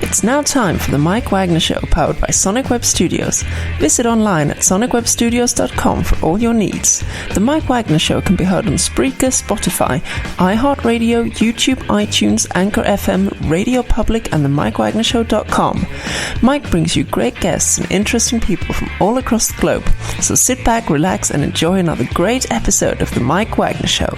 It's now time for the Mike Wagner Show, powered by Sonic Web Studios. Visit online at sonicwebstudios.com for all your needs. The Mike Wagner Show can be heard on Spreaker, Spotify, iHeartRadio, YouTube, iTunes, Anchor FM, Radio Public, and the MikeWagnerShow.com. Mike brings you great guests and interesting people from all across the globe. So sit back, relax, and enjoy another great episode of the Mike Wagner Show.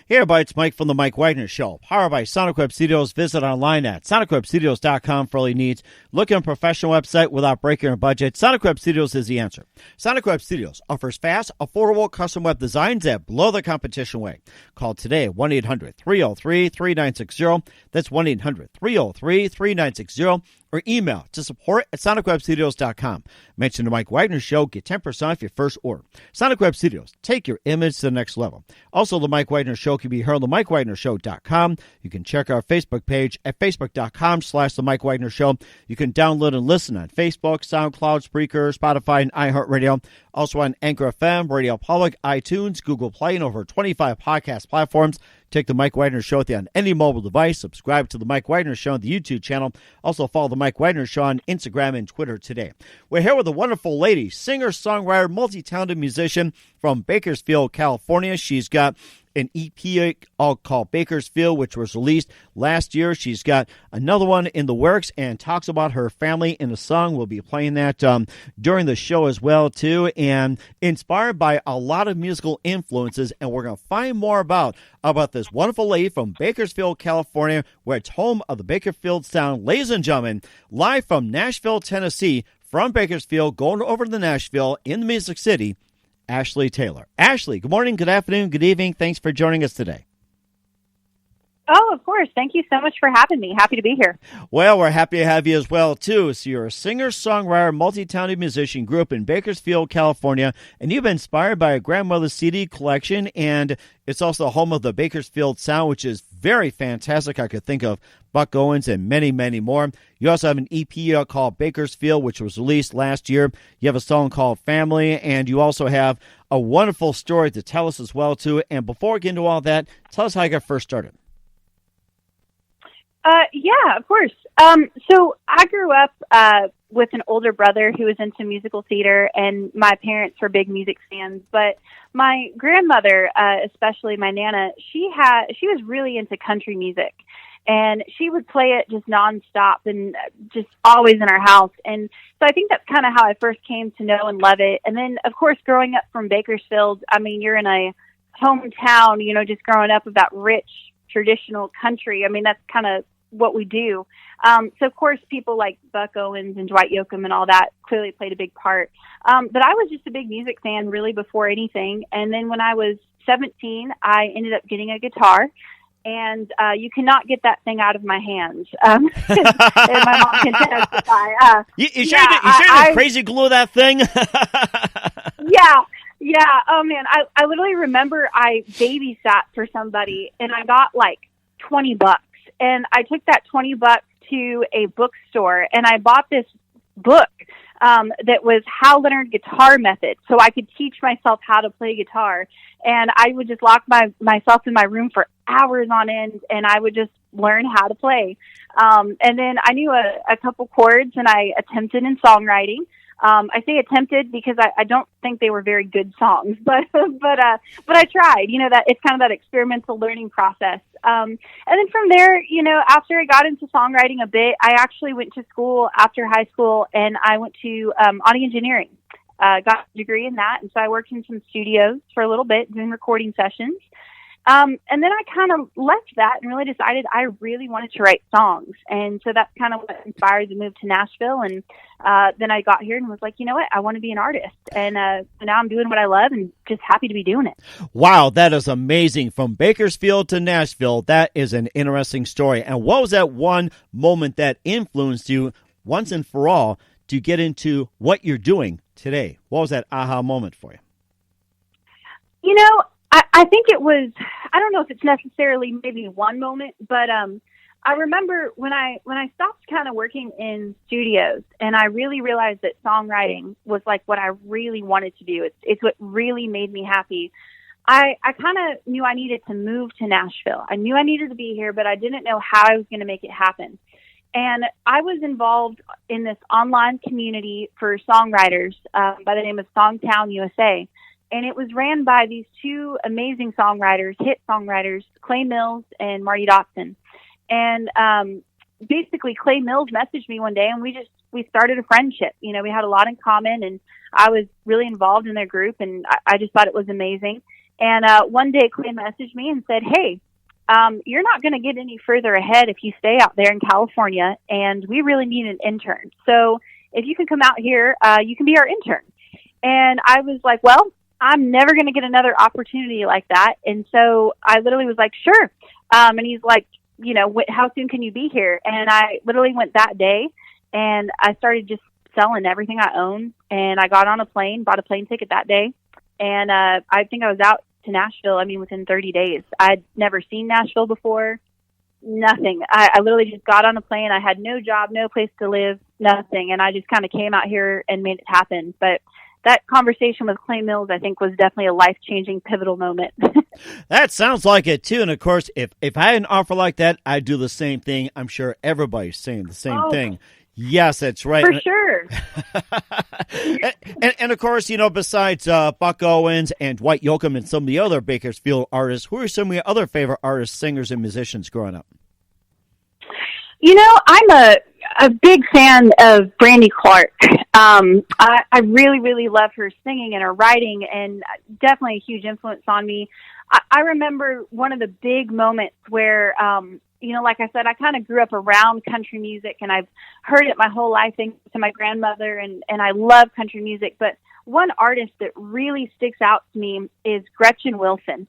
Hey everybody, it's Mike from the Mike Wagner Show, powered by Sonic Web Studios. Visit online at sonicwebstudios.com for all your needs. Look at a professional website without breaking your budget. Sonic Web Studios is the answer. Sonic Web Studios offers fast, affordable custom web designs that blow the competition away. Call today at 1-800-303-3960. That's 1-800-303-3960. Or email to support at sonicwebstudios.com. Mention the Mike Wagner Show. Get 10% off your first order. Sonic Web Studios. Take your image to the next level. Also, the Mike Wagner Show can be heard on the MikeWagnerShow.com. You can check our Facebook page at facebook.com/the Mike Wagner Show. You can download and listen on Facebook, SoundCloud, Spreaker, Spotify, and iHeartRadio. Also on Anchor FM, Radio Public, iTunes, Google Play, and over 25 podcast platforms. Take the Mike Wagner Show with you on any mobile device. Subscribe to the Mike Wagner Show on the YouTube channel. Also follow the Mike Wagner Show on Instagram and Twitter today. We're here with a wonderful lady, singer, songwriter, multi-talented musician from Bakersfield, California. She's got an EP called Bakersfield, which was released last year. She's got another one in the works and talks about her family in the song. We'll be playing that during the show as well, too. And inspired by a lot of musical influences, and we're going to find more about this wonderful lady from Bakersfield, California, where it's home of the Bakersfield sound. Ladies and gentlemen, live from Nashville, Tennessee, from Bakersfield, going over to Nashville in the Music City, Ashley Taylor. Ashley, good morning, good afternoon, good evening. Thanks for joining us today. Oh, of course. Thank you so much for having me. Happy to be here. Well, we're happy to have you as well, too. So you're a singer, songwriter, multi-talented musician, grew up in Bakersfield, California, and you've been inspired by a grandmother's CD collection, and it's also home of the Bakersfield sound, which is very fantastic. I could think of Buck Owens and many, many more. You also have an EP called Bakersfield, which was released last year. You have a song called Family, and you also have a wonderful story to tell us as well, too. And before we get into all that, tell us how you got first started. Yeah, of course. So I grew up with an older brother who was into musical theater, and my parents were big music fans. But my grandmother, especially my Nana, she was really into country music, and she would play it just nonstop and just always in our house. And so I think that's kind of how I first came to know and love it. And then, of course, growing up from Bakersfield, I mean, you're in a hometown, just growing up of that rich traditional country. I mean, that's kind of what we do. So of course people like Buck Owens and Dwight Yoakam and all that clearly played a big part. But I was just a big music fan really before anything. And then when I was 17, I ended up getting a guitar, and you cannot get that thing out of my hands. And my mom can testify. You sure you crazy glue that thing? Yeah. Oh man, I literally remember I babysat for somebody, and I got like $20. And I took that $20 to a bookstore, and I bought this book that was Hal Leonard Guitar Method, so I could teach myself how to play guitar. And I would just lock myself in my room for hours on end, and I would just learn how to play. And then I knew a couple chords, and I attempted in songwriting. I say attempted because I don't think they were very good songs, but I tried. That it's kind of that experimental learning process. And then from there, after I got into songwriting a bit, I actually went to school after high school, and I went to audio engineering. Got a degree in that, and so I worked in some studios for a little bit doing recording sessions. And then I kind of left that and really decided I really wanted to write songs. And so that's kind of what inspired the move to Nashville. And then I got here and was like, you know what, I want to be an artist. And so now I'm doing what I love and just happy to be doing it. Wow, that is amazing. From Bakersfield to Nashville, that is an interesting story. And what was that one moment that influenced you once and for all to get into what you're doing today? What was that aha moment for you? I think it was, I don't know if it's necessarily maybe one moment, but I remember when I stopped kind of working in studios, and I really realized that songwriting was like what I really wanted to do. It's what really made me happy. I kind of knew I needed to move to Nashville. I knew I needed to be here, but I didn't know how I was going to make it happen. And I was involved in this online community for songwriters by the name of Songtown USA. And it was ran by these two amazing songwriters, hit songwriters, Clay Mills and Marty Dotson. And basically, Clay Mills messaged me one day, and we started a friendship. You know, we had a lot in common, and I was really involved in their group, and I just thought it was amazing. And one day, Clay messaged me and said, "Hey, you're not going to get any further ahead if you stay out there in California, and we really need an intern. So if you can come out here, you can be our intern." And I was like, well, I'm never going to get another opportunity like that. And so I literally was like, sure. And he's like, you know, how soon can you be here? And I literally went that day, and I started just selling everything I own. And I got on a plane, bought a plane ticket that day. And I think I was out to Nashville, within 30 days. I'd never seen Nashville before, nothing. I literally just got on a plane. I had no job, no place to live, nothing. And I just kind of came out here and made it happen. But that conversation with Clay Mills, I think, was definitely a life-changing, pivotal moment. That sounds like it, too. And, of course, if I had an offer like that, I'd do the same thing. I'm sure everybody's saying the same thing. Yes, that's right. For sure. and of course, you know, besides Buck Owens and Dwight Yoakam and some of the other Bakersfield artists, who are some of your other favorite artists, singers, and musicians growing up? You know, I'm a big fan of Brandy Clark. I really, really love her singing and her writing, and definitely a huge influence on me. I remember one of the big moments where, you know, like I said, I kind of grew up around country music, and I've heard it my whole life thanks to my grandmother, and I love country music. But one artist that really sticks out to me is Gretchen Wilson.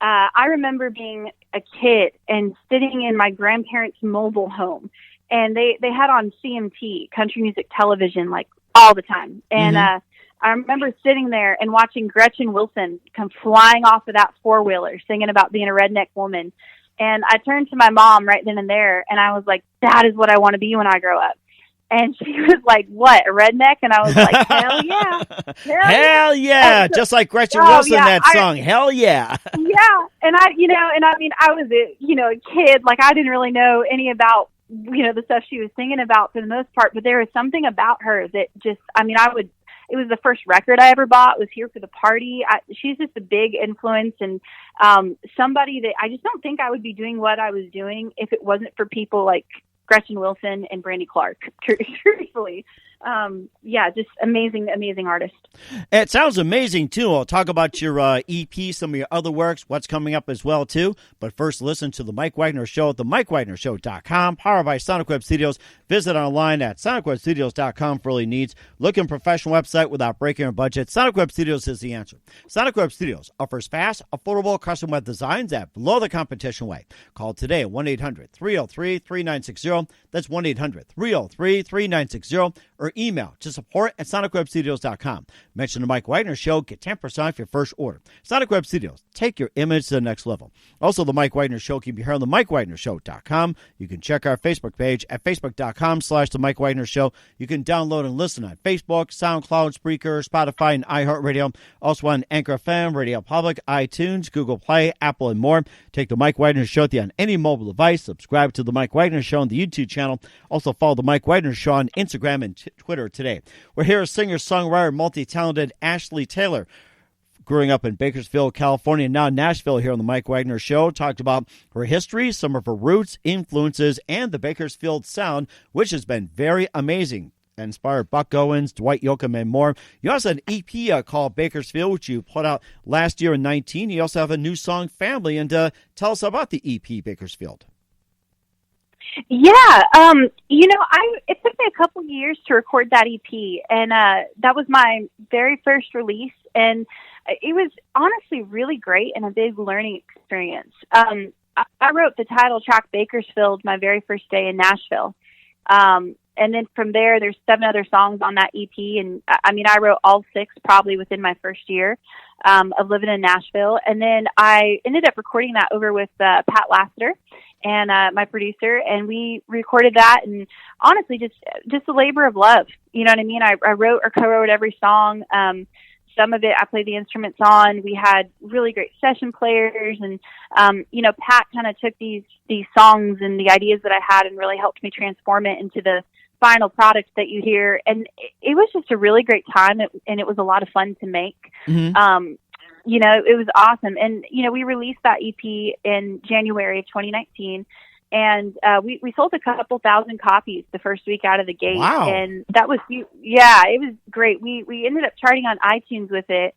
I remember being a kid and sitting in my grandparents' mobile home, and they had on CMT, country music television, like all the time. And I remember sitting there and watching Gretchen Wilson come flying off of that four-wheeler, singing about being a redneck woman. And I turned to my mom right then and there, and I was like, that is what I want to be when I grow up. And she was like, what, a redneck? And I was like, hell yeah. Hell yeah. Just like Gretchen Wilson, that song, hell yeah. Yeah. And I was a kid. Like, I didn't really know any about, the stuff she was singing about for the most part, but there was something about her that just, it was the first record I ever bought, was Here for the Party. She's just a big influence, and somebody that I just don't think I would be doing what I was doing if it wasn't for people like Gretchen Wilson and Brandy Clark, truthfully. Just amazing artist. It sounds amazing, too. I'll talk about your EP, some of your other works, what's coming up as well, too. But first, listen to The Mike Wagner Show at themikewagnershow.com, powered by Sonic Web Studios. Visit online at sonicwebstudios.com for all your needs. Look at a professional website without breaking your budget. Sonic Web Studios is the answer. Sonic Web Studios offers fast, affordable custom web designs at below the competition way. Call today at 1-800-303-3960. That's 1-800-303-3960. Or email to support@sonicwebstudios.com. Mention the Mike Wagner Show. Get 10% off your first order. Sonic Web Studios. Take your image to the next level. Also, the Mike Wagner Show can be heard on the MikeWagnerShow.com. You can check our Facebook page at Facebook.com/the Mike Wagner Show. You can download and listen on Facebook, SoundCloud, Spreaker, Spotify, and iHeartRadio. Also on Anchor FM, Radio Public, iTunes, Google Play, Apple, and more. Take the Mike Wagner Show on any mobile device. Subscribe to the Mike Wagner Show on the YouTube channel. Also follow the Mike Wagner Show on Instagram and Twitter today. We're here with singer-songwriter, multi-talented Ashley Taylor. Growing up in Bakersfield, California, now Nashville here on the Mike Wagner Show. Talked about her history, some of her roots, influences, and the Bakersfield sound, which has been very amazing. Inspired Buck Owens, Dwight Yoakam, and more. You also had an EP called Bakersfield, which you put out last year in 2019. You also have a new song, Family. And tell us about the EP, Bakersfield. Yeah, it took me a couple years to record that EP, and that was my very first release, and it was honestly really great and a big learning experience. I wrote the title track Bakersfield my very first day in Nashville, and then from there, there's 7 other songs on that EP, and I wrote all 6 probably within my first year of living in Nashville, and then I ended up recording that over with Pat Lassiter and my producer, and we recorded that, and honestly, just a labor of love. You know what I mean? I wrote or co-wrote every song. some of it I played the instruments on. We had really great session players, and Pat kind of took these songs and the ideas that I had and really helped me transform it into the final product that you hear. And it was just a really great time, and it was a lot of fun to make. Mm-hmm. It was awesome. And, we released that EP in January of 2019, and we sold a couple thousand copies the first week out of the gate. Wow. And that was, it was great. We ended up charting on iTunes with it.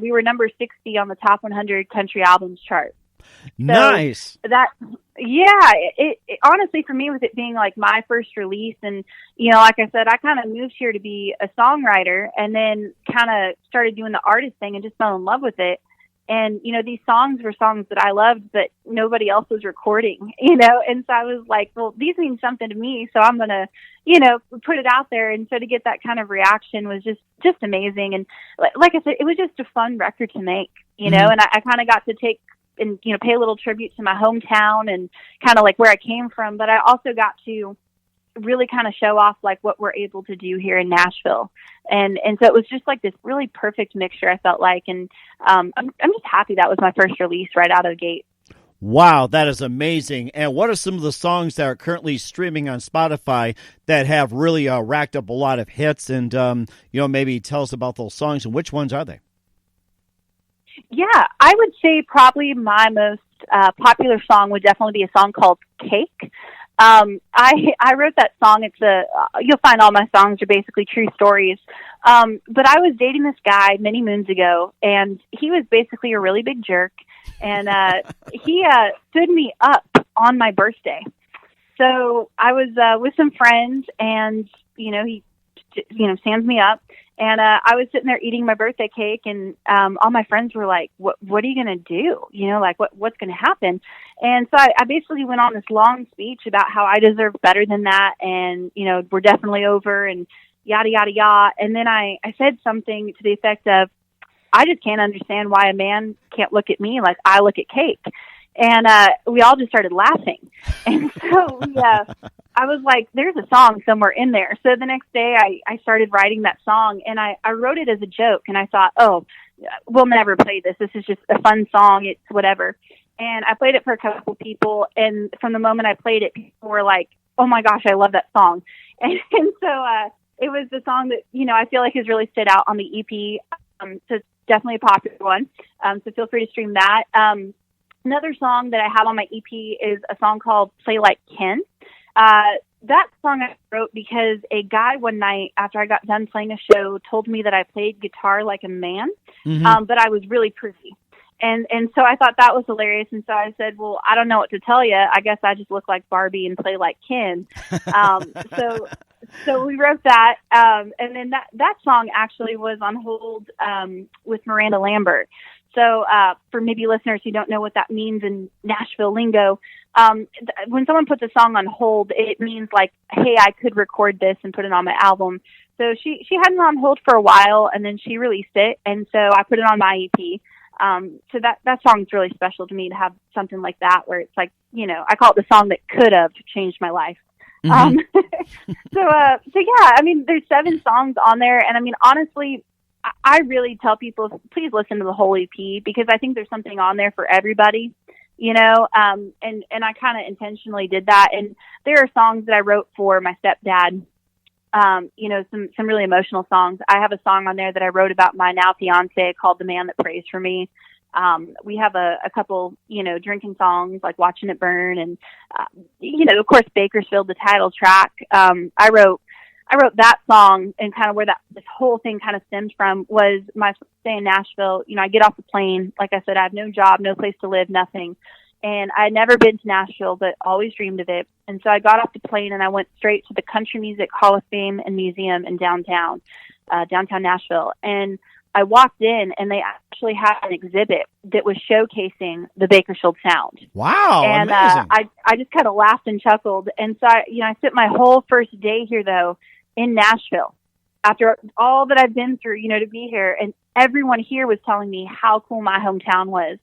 We were number 60 on the top 100 country albums chart. So nice. It honestly, for me, with it being like my first release, and like I said, I kind of moved here to be a songwriter, and then kind of started doing the artist thing and just fell in love with it. And these songs were songs that I loved, but nobody else was recording. And so I was like, well, these mean something to me, so I'm gonna put it out there. And so to get that kind of reaction was just amazing. And like I said, it was just a fun record to make. And I kind of got to take and pay a little tribute to my hometown and kind of like where I came from, but I also got to really kind of show off like what we're able to do here in Nashville, and so it was just like this really perfect mixture, I felt like. And I'm just happy that was my first release right out of the gate. Wow, that is amazing. And what are some of the songs that are currently streaming on Spotify that have really racked up a lot of hits? And maybe tell us about those songs, and which ones are they? Yeah, I would say probably my most popular song would definitely be a song called Cake. I wrote that song. You'll find all my songs are basically true stories. But I was dating this guy many moons ago, and he was basically a really big jerk. And he stood me up on my birthday. So I was with some friends, and he stands me up. And I was sitting there eating my birthday cake, and all my friends were like, what are you going to do? What's going to happen? And so I basically went on this long speech about how I deserve better than that, and, we're definitely over, and yada, yada, yada. And then I said something to the effect of, I just can't understand why a man can't look at me like I look at cake. And we all just started laughing. And so I was like, there's a song somewhere in there. So the next day I started writing that song, and I wrote it as a joke. And I thought, oh, we'll never play this. This is just a fun song. It's whatever. And I played it for a couple people. And from the moment I played it, people were like, oh my gosh, I love that song. And so it was the song that, I feel like has really stood out on the EP. So it's definitely a popular one. So feel free to stream that. Another song that I have on my EP is a song called Play Like Ken. That song I wrote because a guy one night after I got done playing a show told me that I played guitar like a man, but I was really pretty. And so I thought that was hilarious. And so I said, well, I don't know what to tell you. I guess I just look like Barbie and play like Ken. So we wrote that. And then that song actually was on hold with Miranda Lambert. So for maybe listeners who don't know what that means in Nashville lingo, when someone puts a song on hold, it means like, hey, I could record this and put it on my album. So she had it on hold for a while, and then she released it, and so I put it on my EP. So that song's really special to me, to have something like that where it's like, I call it the song that could have changed my life. Mm-hmm. So yeah, I mean, there's 7 songs on there, and I mean, honestly, I really tell people, please listen to the whole EP, because I think there's something on there for everybody, and I kind of intentionally did that. And there are songs that I wrote for my stepdad, some really emotional songs. I have a song on there that I wrote about my now fiance called The Man That Prays for Me. We have a couple, drinking songs like Watching It Burn, and, of course, Bakersfield, the title track. I wrote that song, and kind of where this whole thing kind of stemmed from was my stay in Nashville. I get off the plane. Like I said, I have no job, no place to live, nothing. And I had never been to Nashville, but always dreamed of it. And so I got off the plane, and I went straight to the Country Music Hall of Fame and Museum in downtown Nashville. And I walked in, and they actually had an exhibit that was showcasing the Bakersfield sound. Wow, and amazing. I just kind of laughed and chuckled. And so I spent my whole first day here, though, in Nashville, after all that I've been through, to be here. And everyone here was telling me how cool my hometown was.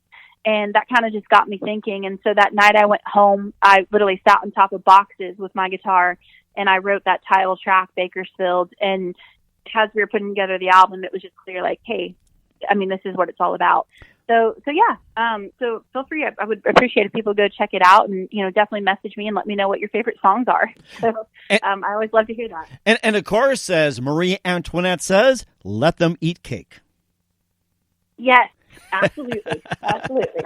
And that kind of just got me thinking. And so that night I went home, I literally sat on top of boxes with my guitar, and I wrote that title track, Bakersfield. And as we were putting together the album, it was just clear, like, hey, I mean, this is what it's all about. So yeah. So feel free. I would appreciate if people go check it out, and definitely message me and let me know what your favorite songs are. So I always love to hear that. And of course, as Marie Antoinette says, let them eat cake. Yes. Absolutely. Absolutely.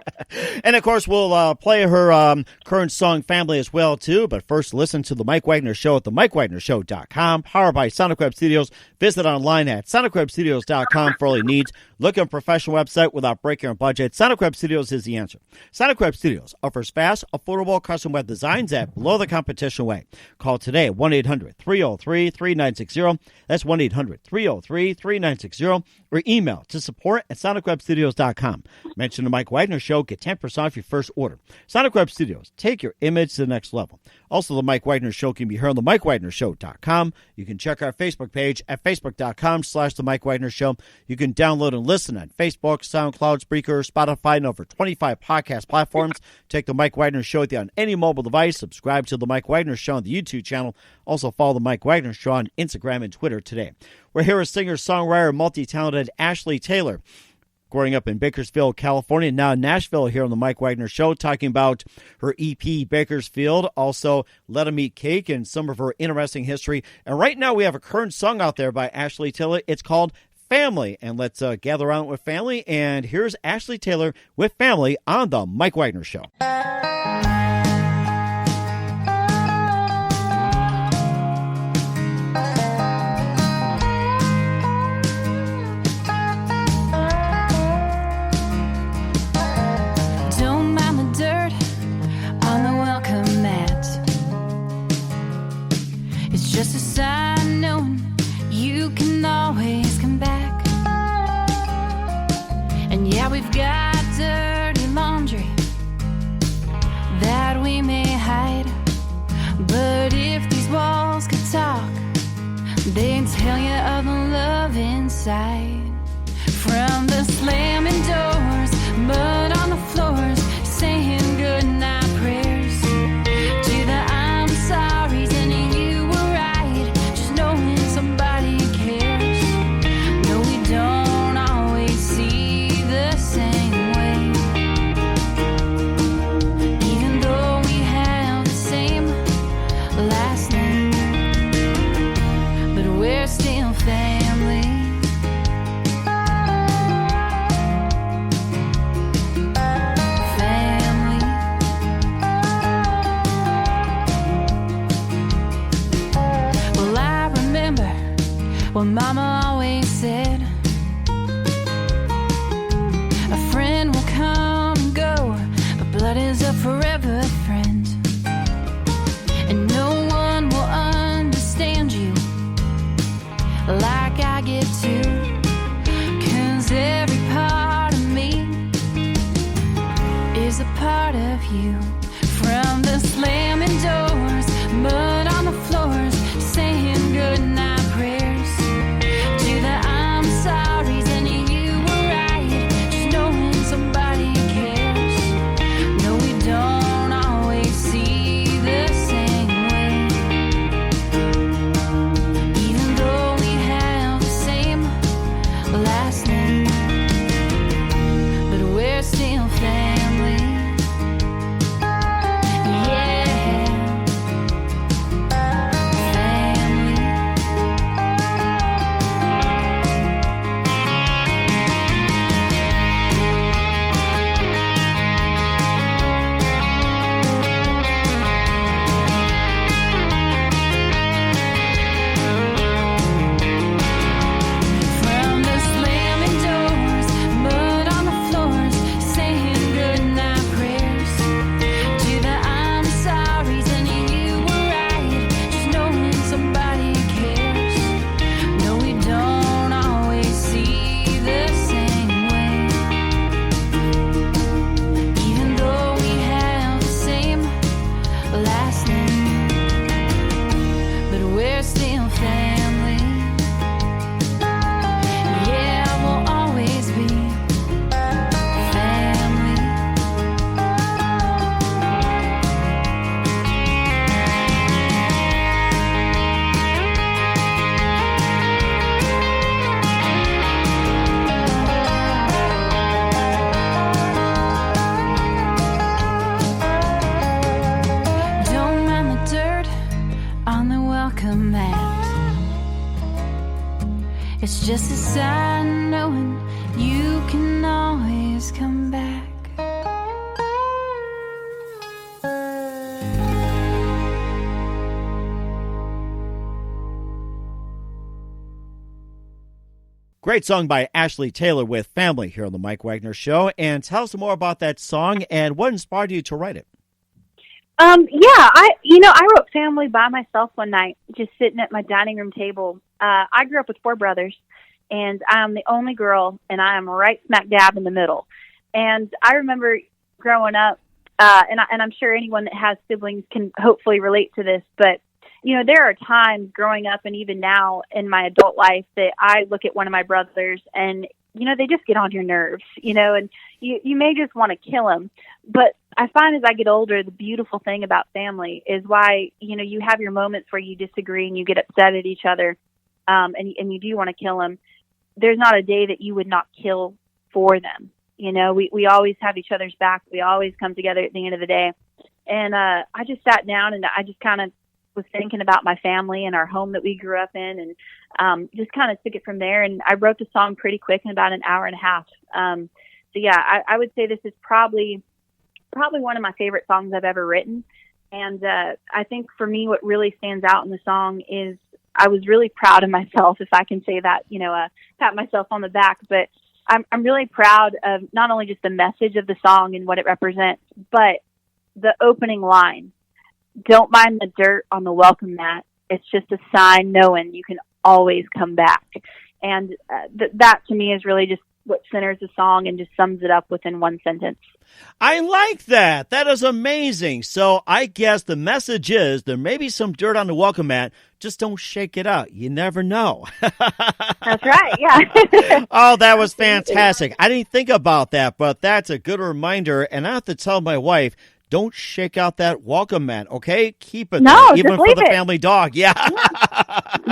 And, of course, we'll play her current song, Family, as well, too. But first, listen to The Mike Wagner Show at themikewagnershow.com, powered by Sonic Web Studios. Visit online at sonicwebstudios.com for all your needs. Look at a professional website without breaking your budget. Sonic Web Studios is the answer. Sonic Web Studios offers fast, affordable custom web designs at below the competition way. Call today at 1-800-303-3960. That's 1-800-303-3960. Or email to support@sonicwebstudios.com. Mention the Mike Wagner Show. Get 10% off your first order. Sonic Web Studios. Take your image to the next level. Also, the Mike Wagner Show can be heard on the MikeWagnerShow.com. You can check our Facebook page at Facebook.com/The Mike Wagner Show. You can download and listen on Facebook, SoundCloud, Spreaker, Spotify, and over 25 podcast platforms. Take the Mike Wagner Show with you on any mobile device. Subscribe to the Mike Wagner Show on the YouTube channel. Also, follow the Mike Wagner Show on Instagram and Twitter today. We're here with singer, songwriter, multi-talented Ashley Taylor. Growing up in Bakersfield, California, now in Nashville here on the Mike Wagner Show, talking about her EP, Bakersfield, also Let 'Em Eat Cake, and some of her interesting history. And right now we have a current song out there by Ashley Taylor. It's called Family. And let's gather around with Family. And here's Ashley Taylor with Family on the Mike Wagner Show. Just a sign knowing you can always come back. And yeah, we've got dirty laundry that we may hide, but if these walls could talk, they'd tell you of the love inside. From the slamming doors, mud on the floors, saying goodnight prayers, to the I'm sorry's and you were right, just knowing somebody cares. No, we don't always see the same way, even though we have the same last name, but we're still family. Well, Mama always said, a friend will come and go, but blood is a forever friend. And no one will understand you like I get to, 'cause every part of me is a part of you. From the slamming doors, mud on the floors, saying goodnight prayers, to the I'm sorry's and you were right, just knowing somebody cares. No, we don't always see the same way, even though we have the same last name, but we're still family. great song by Ashley Taylor with Family here on the Mike Wagner Show. And tell us more about that song and what inspired you to write it. I wrote Family by myself one night, just sitting at my dining room table. I grew up with 4 brothers, and I'm the only girl, and I am right smack dab in the middle. And I remember growing up, and I'm sure anyone that has siblings can hopefully relate to this, but there are times growing up and even now in my adult life that I look at one of my brothers and, they just get on your nerves, and you may just want to kill them. But I find as I get older, the beautiful thing about family is why, you have your moments where you disagree and you get upset at each other, and you do want to kill them. There's not a day that you would not kill for them. We always have each other's back. We always come together at the end of the day. And I just sat down and I just kind of was thinking about my family and our home that we grew up in, and just kind of took it from there. And I wrote the song pretty quick in about an hour and a half. I would say this is probably one of my favorite songs I've ever written. And I think for me, what really stands out in the song is I was really proud of myself, if I can say that, pat myself on the back. But I'm really proud of not only just the message of the song and what it represents, but the opening line. Don't mind the dirt on the welcome mat. It's just a sign knowing you can always come back. And that to me is really just what centers the song and just sums it up within one sentence. I like that. That is amazing. So I guess the message is there may be some dirt on the welcome mat. Just don't shake it out. You never know. That's right. Yeah. Oh, that was fantastic. I didn't think about that, but that's a good reminder. And I have to tell my wife, don't shake out that welcome mat, okay? Keep it there, even for the family dog. Yeah.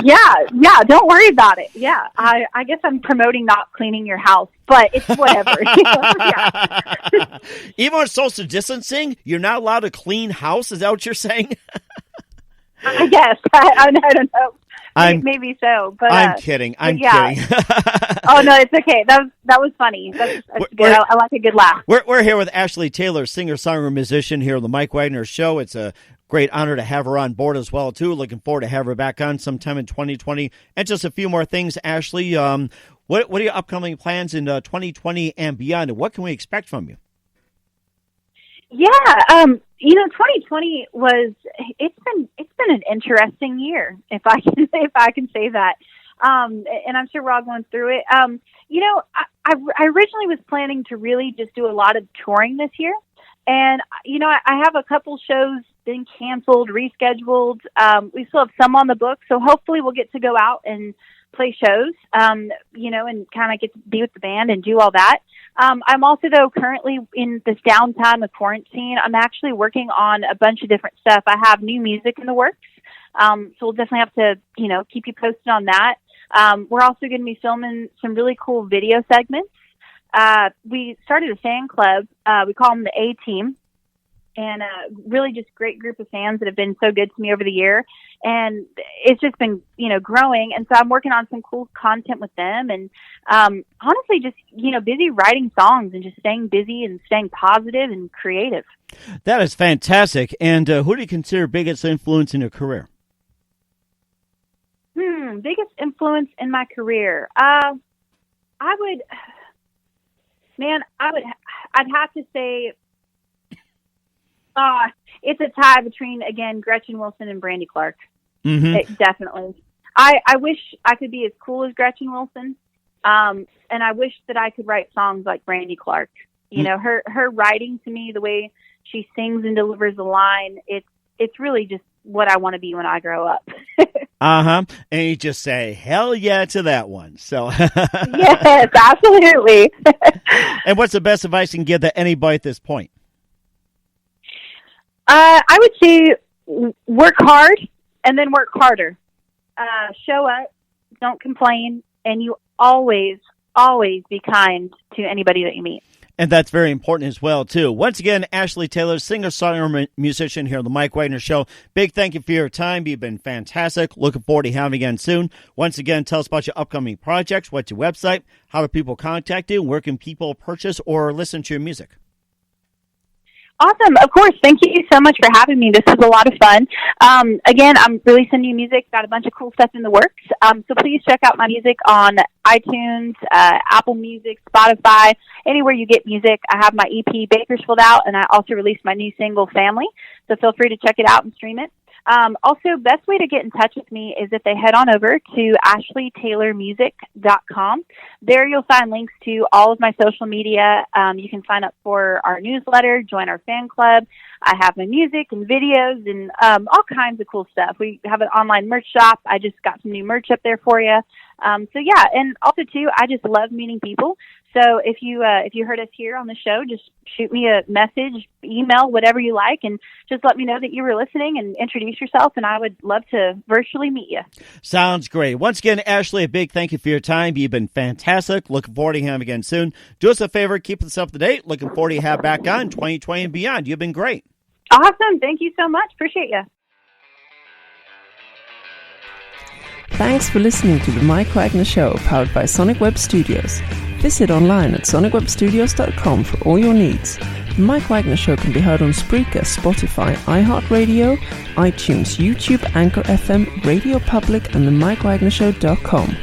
Yeah. Don't worry about it. Yeah. I guess I'm promoting not cleaning your house, but it's whatever. Yeah. Even with social distancing, you're not allowed to clean house? Is that what you're saying? I guess. I don't know. Maybe so, but I'm kidding. I'm kidding. Oh no, it's okay. That was funny. That's good. I like a good laugh. We're here with Ashley Taylor, singer, songwriter, musician here on the Mike Wagner Show. It's a great honor to have her on board as well too. Looking forward to have her back on sometime in 2020. And just a few more things, Ashley. What are your upcoming plans in 2020 and beyond? And what can we expect from you? Yeah, 2020 it's been an interesting year, if I can say that. And I'm sure we're all going through it. I originally was planning to really just do a lot of touring this year. And, I have a couple shows been canceled, rescheduled. We still have some on the book. So hopefully we'll get to go out and play shows, and kind of get to be with the band and do all that. I'm also, though, currently in this downtime of quarantine, I'm actually working on a bunch of different stuff. I have new music in the works. So we'll definitely have to, keep you posted on that. We're also going to be filming some really cool video segments. We started a fan club. We call them the A-Team. And really just great group of fans that have been so good to me over the year. And it's just been, growing. And so I'm working on some cool content with them. And honestly, just, busy writing songs and just staying busy and staying positive and creative. That is fantastic. And who do you consider biggest influence in your career? Biggest influence in my career? I'd have to say, it's a tie between, again, Gretchen Wilson and Brandy Clark. Mm-hmm. Definitely. I wish I could be as cool as Gretchen Wilson. And I wish that I could write songs like Brandy Clark. Her writing, to me, the way she sings and delivers the line, it's really just what I want to be when I grow up. And you just say, hell yeah to that one. So yes, absolutely. And what's the best advice you can give to anybody at this point? I would say work hard and then work harder. Show up, don't complain, and you always be kind to anybody that you meet. And that's very important as well, too. Once again, Ashley Taylor, singer, songwriter, musician here on the Mike Wagner Show. Big thank you for your time. You've been fantastic. Looking forward to having you again soon. Once again, tell us about your upcoming projects. What's your website? How do people contact you? Where can people purchase or listen to your music? Awesome. Of course. Thank you so much for having me. This was a lot of fun. Again, I'm releasing new music, got a bunch of cool stuff in the works. So please check out my music on iTunes, Apple Music, Spotify, anywhere you get music. I have my EP Bakersfield out, and I also released my new single Family. So feel free to check it out and stream it. Also, best way to get in touch with me is if they head on over to ashleytaylormusic.com. There you'll find links to all of my social media. You can sign up for our newsletter, join our fan club. I have my music and videos and all kinds of cool stuff. We have an online merch shop. I just got some new merch up there for you. So yeah, and also too, I just love meeting people. So if you heard us here on the show, just shoot me a message, email, whatever you like, and just let me know that you were listening and introduce yourself, and I would love to virtually meet you. Sounds great. Once again, Ashley, a big thank you for your time. You've been fantastic. Looking forward to him again soon. Do us a favor, keep us up to date. Looking forward to have back on 2020 and beyond. You've been great. Awesome. Thank you so much. Appreciate you. Thanks for listening to the Mike Wagner Show, powered by Sonic Web Studios. Visit online at sonicwebstudios.com for all your needs. The Mike Wagner Show can be heard on Spreaker, Spotify, iHeartRadio, iTunes, YouTube, Anchor FM, Radio Public, and themikewagnershow.com.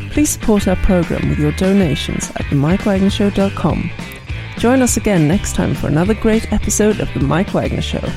Please support our program with your donations at themikewagnershow.com. Join us again next time for another great episode of The Mike Wagner Show.